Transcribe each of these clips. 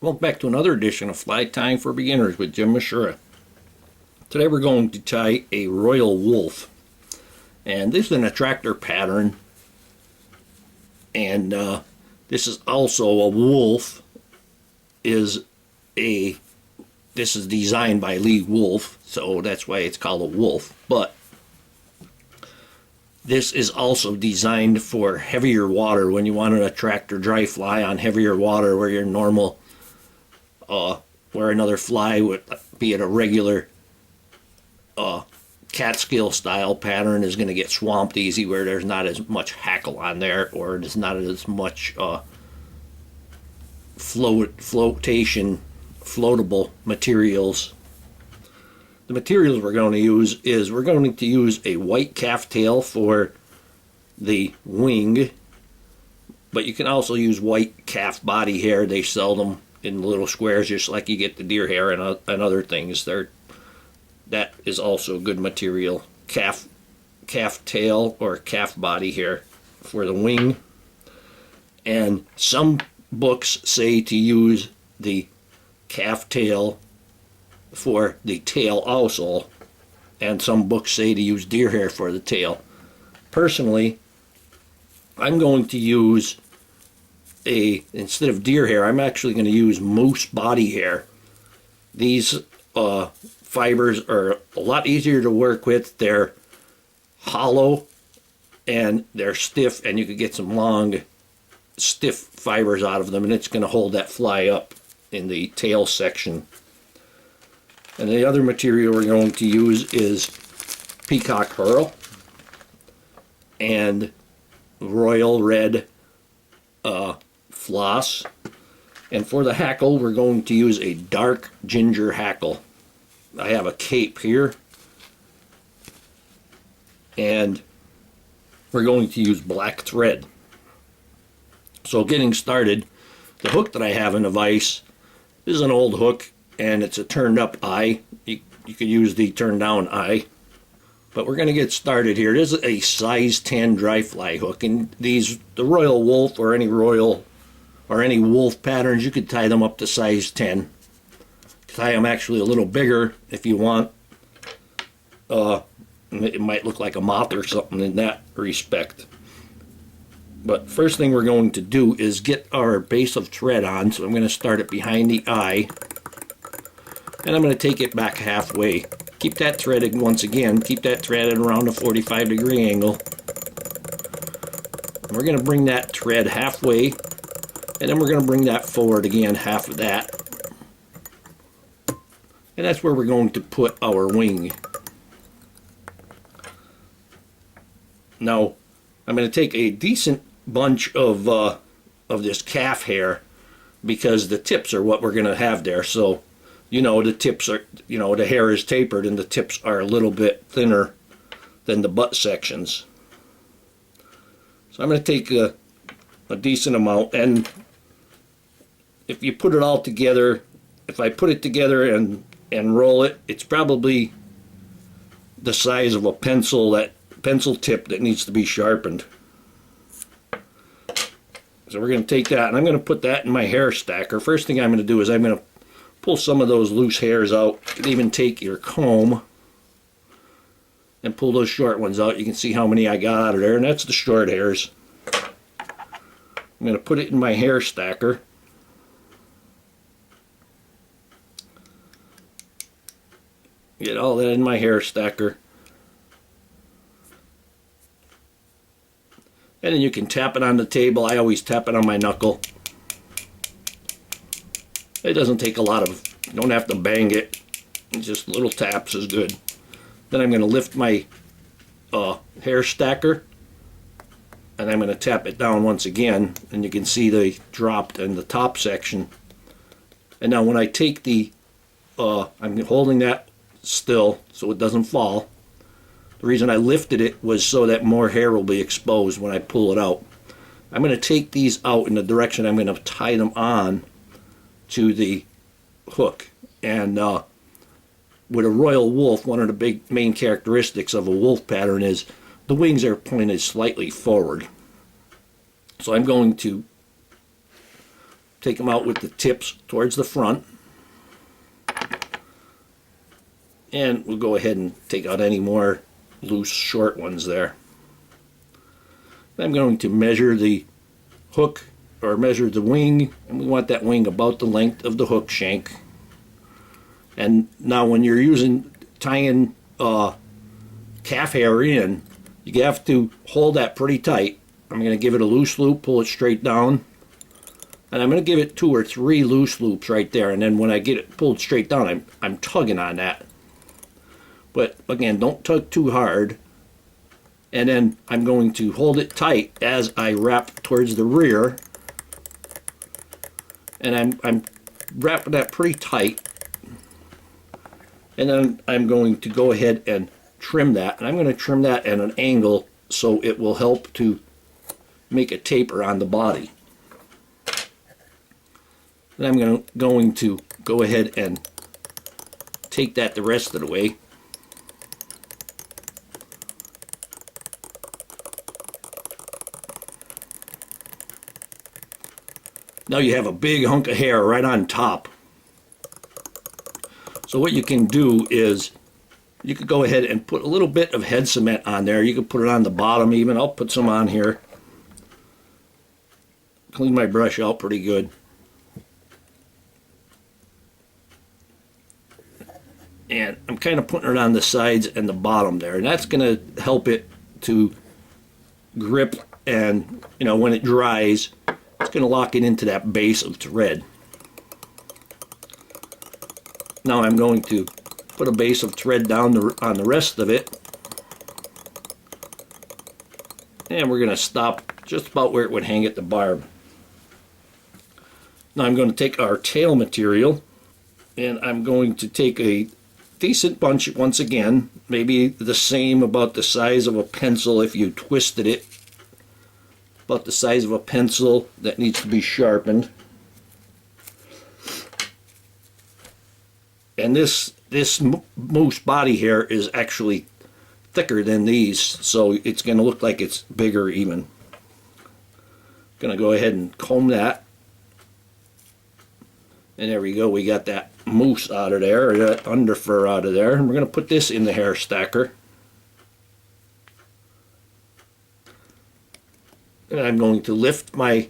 Welcome back to another edition of Fly Tying for Beginners with Jim Misiura. Today we're going to tie a Royal Wolf, and this is an attractor pattern, and this is also a wolf. This is designed by Lee Wolf, so that's why it's called a wolf, but this is also designed for heavier water when you want an attractor dry fly on heavier water where your normal where another fly would be at a regular Catskill style pattern is going to get swamped easy, where there's not as much hackle on there, or there's not as much floatable materials. The materials we're going to use is we're going to use a white calf tail for the wing, but you can also use white calf body hair. They sell them in little squares just like you get the deer hair and other things. That is also good material. Calf tail or calf body hair for the wing. And some books say to use the calf tail for the tail also, and some books say to use deer hair for the tail. Personally, I'm going to use instead of deer hair, I'm actually going to use moose body hair. These fibers are a lot easier to work with. They're hollow and they're stiff, and you could get some long stiff fibers out of them, and it's going to hold that fly up in the tail section. And the other material we're going to use is Peacock Curl and Royal Red Floss. And for the hackle, we're going to use a dark ginger hackle. I have a cape here, and we're going to use black thread. So getting started, the hook that I have in the vise is an old hook, and it's a turned up eye. You could use the turned down eye. But we're going to get started here. This is a size 10 dry fly hook, and the Royal Wolf or any wolf patterns, you could tie them up to size 10. Tie them actually a little bigger if you want. It might look like a moth or something in that respect. But first thing we're going to do is get our base of thread on. So I'm going to start it behind the eye, and I'm going to take it back halfway. Keep that threaded once again. Keep that threaded around a 45-degree angle. And we're going to bring that thread halfway, and then we're going to bring that forward again, half of that. And that's where we're going to put our wing. Now, I'm going to take a decent bunch of this calf hair, because the tips are what we're going to have there. So, the tips are, the hair is tapered and the tips are a little bit thinner than the butt sections. So I'm going to take a decent amount, and if you put it all together, if I put it together and roll it, it's probably the size of a pencil tip that needs to be sharpened. So we're going to take that, and I'm going to put that in my hair stacker. First thing I'm going to do is I'm going to pull some of those loose hairs out. You can even take your comb and pull those short ones out. You can see how many I got out of there, and that's the short hairs. I'm going to put it in my hair stacker. Get all that in my hair stacker. And then you can tap it on the table. I always tap it on my knuckle. It doesn't take a lot of, you don't have to bang it. Just little taps is good. Then I'm going to lift my hair stacker, and I'm going to tap it down once again, and you can see they dropped in the top section. And now when I take I'm holding that still so it doesn't fall. The reason I lifted it was so that more hair will be exposed when I pull it out. I'm going to take these out in the direction I'm going to tie them on to the hook. And with a Royal Wolf, one of the main characteristics of a wolf pattern is the wings are pointed slightly forward. So I'm going to take them out with the tips towards the front. And we'll go ahead and take out any more loose short ones there. I'm going to measure the hook, or measure the wing, and we want that wing about the length of the hook shank. And now when you're tying calf hair in, you have to hold that pretty tight. I'm going to give it a loose loop, pull it straight down, and I'm going to give it 2 or 3 loose loops right there. And then when I get it pulled straight down, I'm tugging on that. But again, don't tug too hard. And then I'm going to hold it tight as I wrap towards the rear. And I'm wrapping that pretty tight. And then I'm going to go ahead and trim that. And I'm going to trim that at an angle so it will help to make a taper on the body. Then I'm going to go ahead and take that the rest of the way. Now you have a big hunk of hair right on top. So what you can do is you could go ahead and put a little bit of head cement on there. You could put it on the bottom even. I'll put some on here. Clean my brush out pretty good. And I'm kind of putting it on the sides and the bottom there. And that's going to help it to grip, and when it dries, it's going to lock it into that base of thread. Now I'm going to put a base of thread down on the rest of it. And we're going to stop just about where it would hang at the barb. Now I'm going to take our tail material, and I'm going to take a decent bunch once again, maybe the same, about the size of a pencil if you twisted it. About the size of a pencil that needs to be sharpened. And this moose body hair is actually thicker than these, so it's going to look like it's bigger even. Going to go ahead and comb that. And there we go, we got that moose out of there, or that under fur out of there. And we're going to put this in the hair stacker. And I'm going to lift my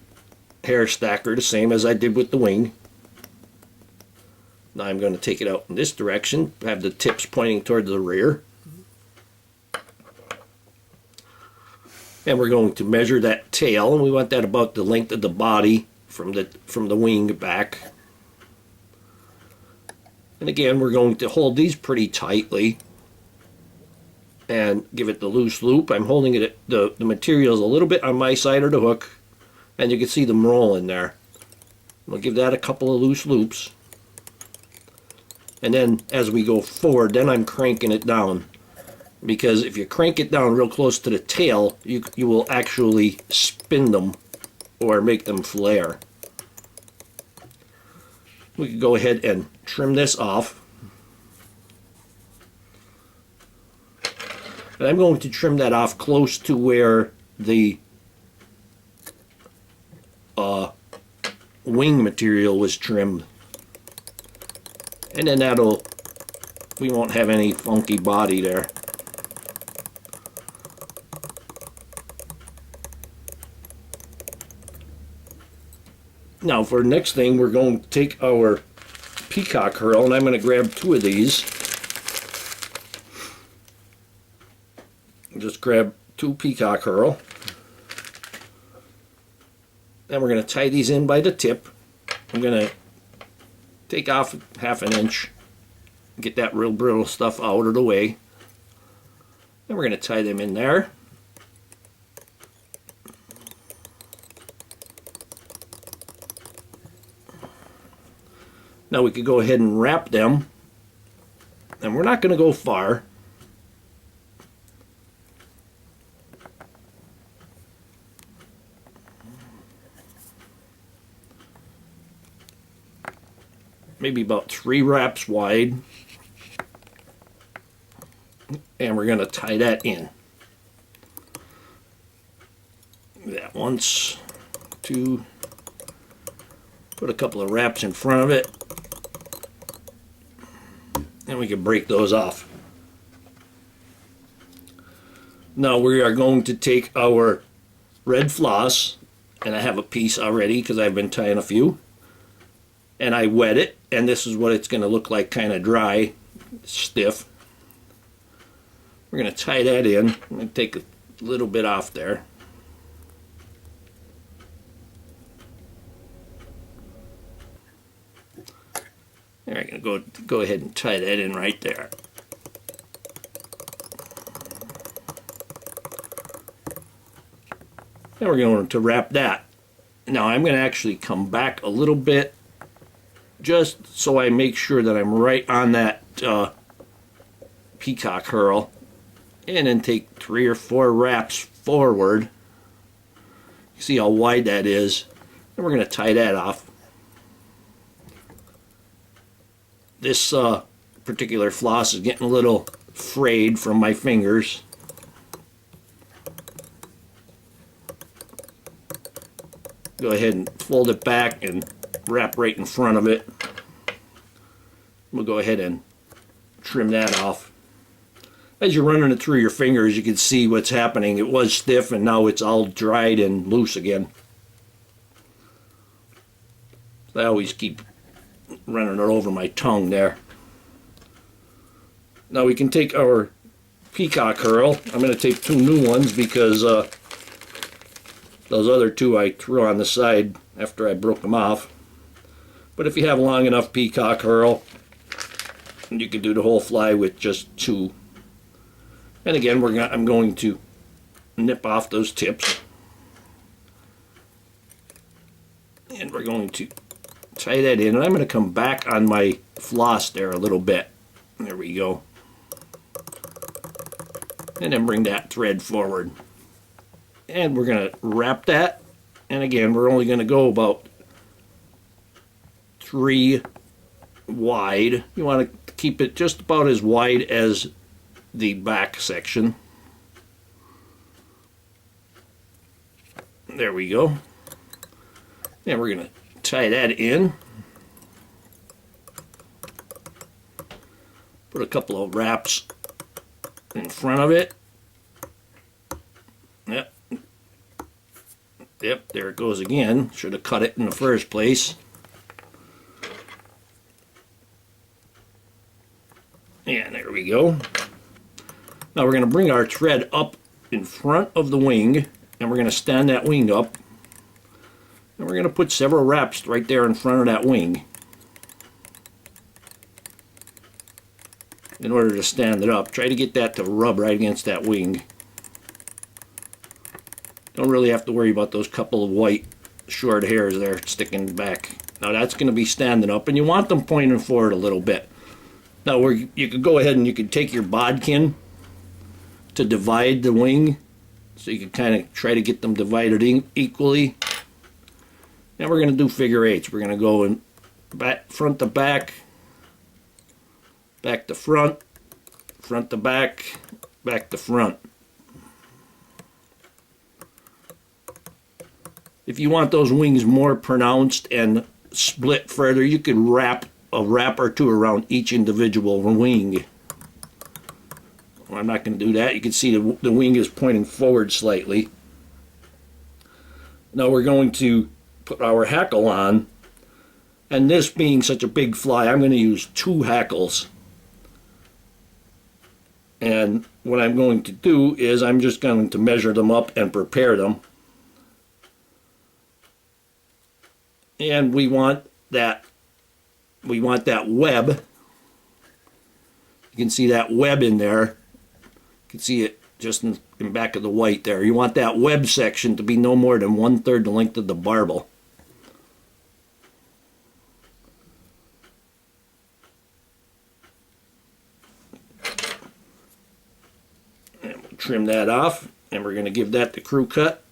hair stacker the same as I did with the wing. Now I'm going to take it out in this direction, have the tips pointing toward the rear. And we're going to measure that tail, and we want that about the length of the body from the wing back. And again, we're going to hold these pretty tightly and give it the loose loop. I'm holding it, the materials a little bit on my side of the hook, and you can see them rolling there. We'll give that a couple of loose loops. And then as we go forward, then I'm cranking it down. Because if you crank it down real close to the tail, you will actually spin them or make them flare. We can go ahead and trim this off. And I'm going to trim that off close to where the wing material was trimmed. And then we won't have any funky body there. Now for the next thing, we're going to take our Peacock Curl, and I'm going to grab 2 of these. Just grab 2 Peacock Curl. And we're going to tie these in by the tip. I'm going to take off 1/2 inch, get that real brittle stuff out of the way. Then we're going to tie them in there. Now we could go ahead and wrap them, and we're not going to go far. Maybe about 3 wraps wide, and we're going to tie that in. That once, 2, Put a couple of wraps in front of it, and we can break those off. Now we are going to take our red floss, and I have a piece already because I've been tying a few, and I wet it, and this is what it's going to look like, kind of dry, stiff. We're going to tie that in. I'm going to take a little bit off there. There, I'm going to go ahead and tie that in right there. Now we're going to wrap that. Now I'm going to actually come back a little bit just so I make sure that I'm right on that Peacock Curl, and then take 3 or 4 wraps forward. You see how wide that is, and we're going to tie that off. This particular floss is getting a little frayed from my fingers. Go ahead and fold it back and wrap right in front of it. We'll go ahead and trim that off. As you're running it through your fingers, you can see what's happening. It was stiff and now it's all dried and loose again. I always keep running it over my tongue there. Now we can take our Peacock Curl. I'm going to take 2 new ones because those other 2 I threw on the side after I broke them off. But if you have long enough Peacock Curl, you can do the whole fly with just 2. And again, I'm going to nip off those tips. And we're going to tie that in. And I'm going to come back on my floss there a little bit. There we go. And then bring that thread forward. And we're going to wrap that. And again, we're only going to go about 3 wide. You want to keep it just about as wide as the back section. There we go. And we're going to tie that in. Put a couple of wraps in front of it. Yep. Yep, there it goes again. Should have cut it in the first place. And there we go. Now we're going to bring our thread up in front of the wing, and we're going to stand that wing up. And we're going to put several wraps right there in front of that wing in order to stand it up. Try to get that to rub right against that wing. Don't really have to worry about those couple of white short hairs there sticking back. Now that's going to be standing up, and you want them pointing forward a little bit. Now you could go ahead and you could take your bodkin to divide the wing, so you can kind of try to get them divided equally. Now we're going to do figure 8s. We're going to go in back, front to back, back to front, front to back, back to front. If you want those wings more pronounced and split further, you could wrap a wrap or 2 around each individual wing. Well, I'm not going to do that. You can see the wing is pointing forward slightly. Now we're going to put our hackle on, and this being such a big fly, I'm going to use 2 hackles. And what I'm going to do is I'm just going to measure them up and prepare them. And we want that web. You can see that web in there. You can see it just in back of the white there. You want that web section to be no more than 1/3 the length of the barbel. And we'll trim that off, and we're going to give that the crew cut.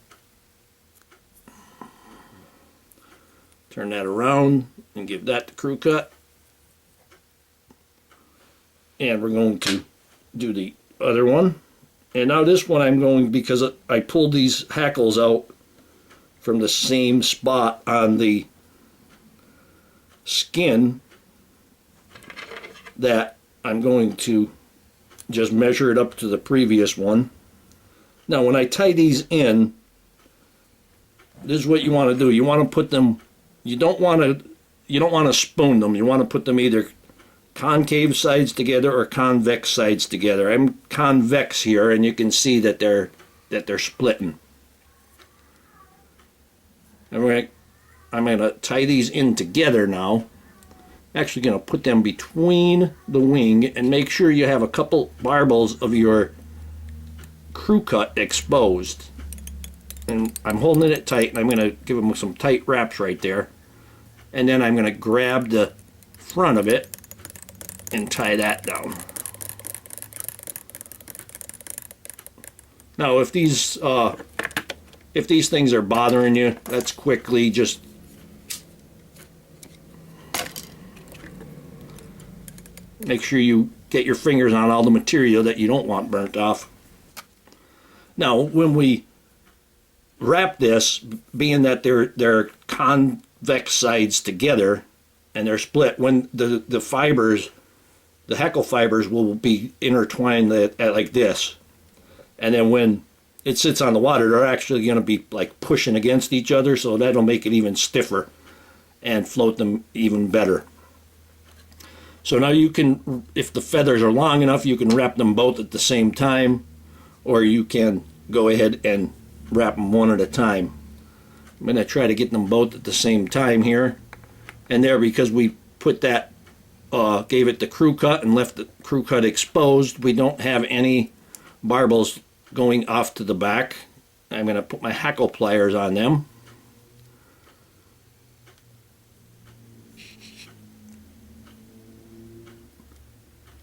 Turn that around and give that the crew cut. And we're going to do the other one. And now this one I'm going, because I pulled these hackles out from the same spot on the skin that I'm going to just measure it up to the previous one. Now when I tie these in, this is what you want to do. You want to put them, you don't want to spoon them. You want to put them either concave sides together or convex sides together. I'm convex here, and you can see that they're splitting. I'm going to tie these in together now. I'm actually going to put them between the wing and make sure you have a couple barbels of your crew cut exposed. And I'm holding it tight, and I'm going to give them some tight wraps right there. And then I'm going to grab the front of it and tie that down. Now if these things are bothering you, that's quickly just make sure you get your fingers on all the material that you don't want burnt off. Now when we wrap this, being that they're convex sides together and they're split, when the fibers, the Hackle fibers will be intertwined like this, and then when it sits on the water, they're actually going to be like pushing against each other, so that'll make it even stiffer and float them even better. So now you can, if the feathers are long enough, you can wrap them both at the same time, or you can go ahead and wrap them one at a time. I'm going to try to get them both at the same time here. And there, because we put that, gave it the crew cut and left the crew cut exposed, we don't have any barbels going off to the back. I'm going to put my Hackle pliers on them.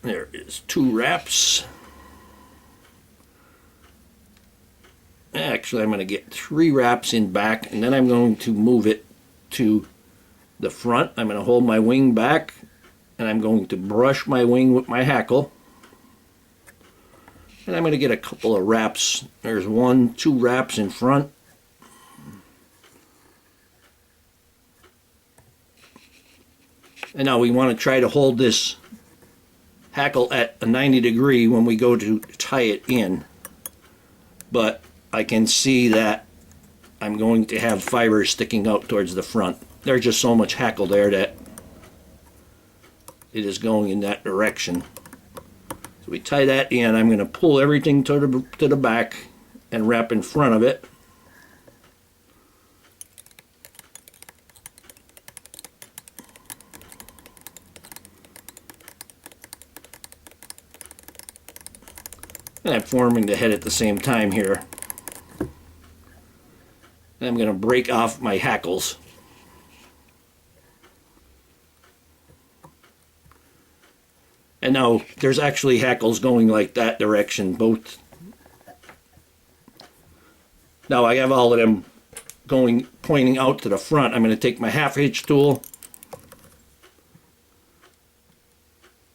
There is 2 wraps. Actually, I'm going to get 3 wraps in back, and then I'm going to move it to the front. I'm going to hold my wing back, and I'm going to brush my wing with my Hackle. And I'm going to get a couple of wraps. There's 2 wraps in front. And now we want to try to hold this Hackle at a 90 degree when we go to tie it in. But I can see that I'm going to have fibers sticking out towards the front. There's just so much Hackle there that it is going in that direction. So we tie that in. I'm going to pull everything to the back and wrap in front of it. And I'm forming the head at the same time here. And I'm going to break off my hackles. And now there's actually hackles going like that direction, both. Now I have all of them pointing out to the front. I'm going to take my half hitch tool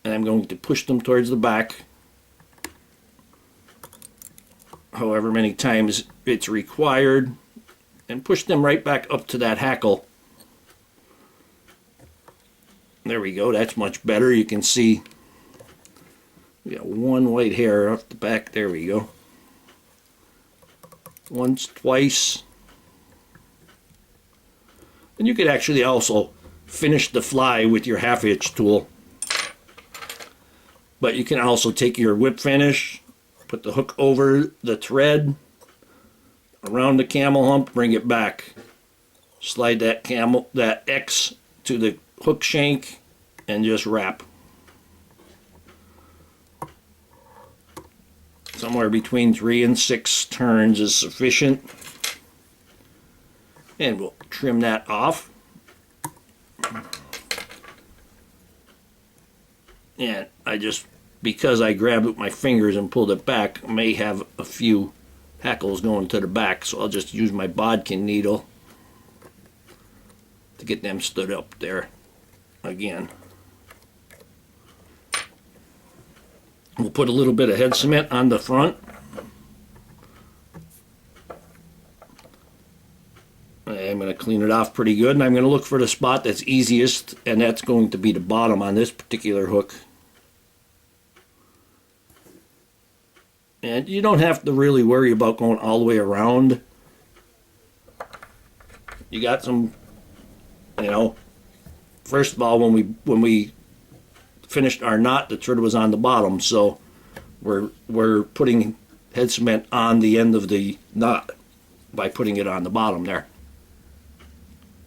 and I'm going to push them towards the back, however many times it's required, and push them right back up to that hackle. There we go, that's much better. You can see we got one white hair off the back. There we go. Once, twice. And you could actually also finish the fly with your half hitch tool. But you can also take your whip finish, put the hook over the thread, around the camel hump, bring it back. Slide that X to the hook shank and just wrap. Somewhere between 3 and 6 turns is sufficient. And we'll trim that off. And because I grabbed it with my fingers and pulled it back, I may have a few hackles going to the back, so I'll just use my bodkin needle to get them stood up there again. We'll put a little bit of head cement on the front. I'm going to clean it off pretty good, and I'm going to look for the spot that's easiest, and that's going to be the bottom on this particular hook. And you don't have to really worry about going all the way around. You got some, you know, first of all, when we finished our knot, the thread was on the bottom, so we're putting head cement on the end of the knot by putting it on the bottom there.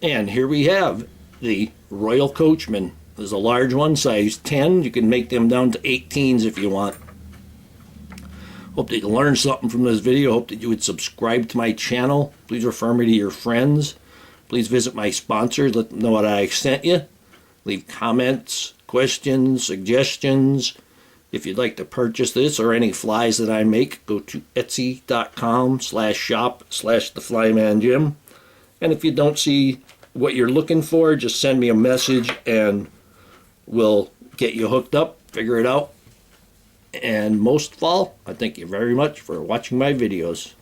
And here we have the Royal Coachman. There's a large one, size 10. You can make them down to 18s if you want. Hope that you learned something from this video. Hope that you would subscribe to my channel. Please refer me to your friends. Please visit my sponsors. Let them know what I sent you. Leave comments, questions, suggestions. If you'd like to purchase this or any flies that I make, go to etsy.com/shop/theflymanjim. And if you don't see what you're looking for, just send me a message and we'll get you hooked up, figure it out. And most of all, I thank you very much for watching my videos.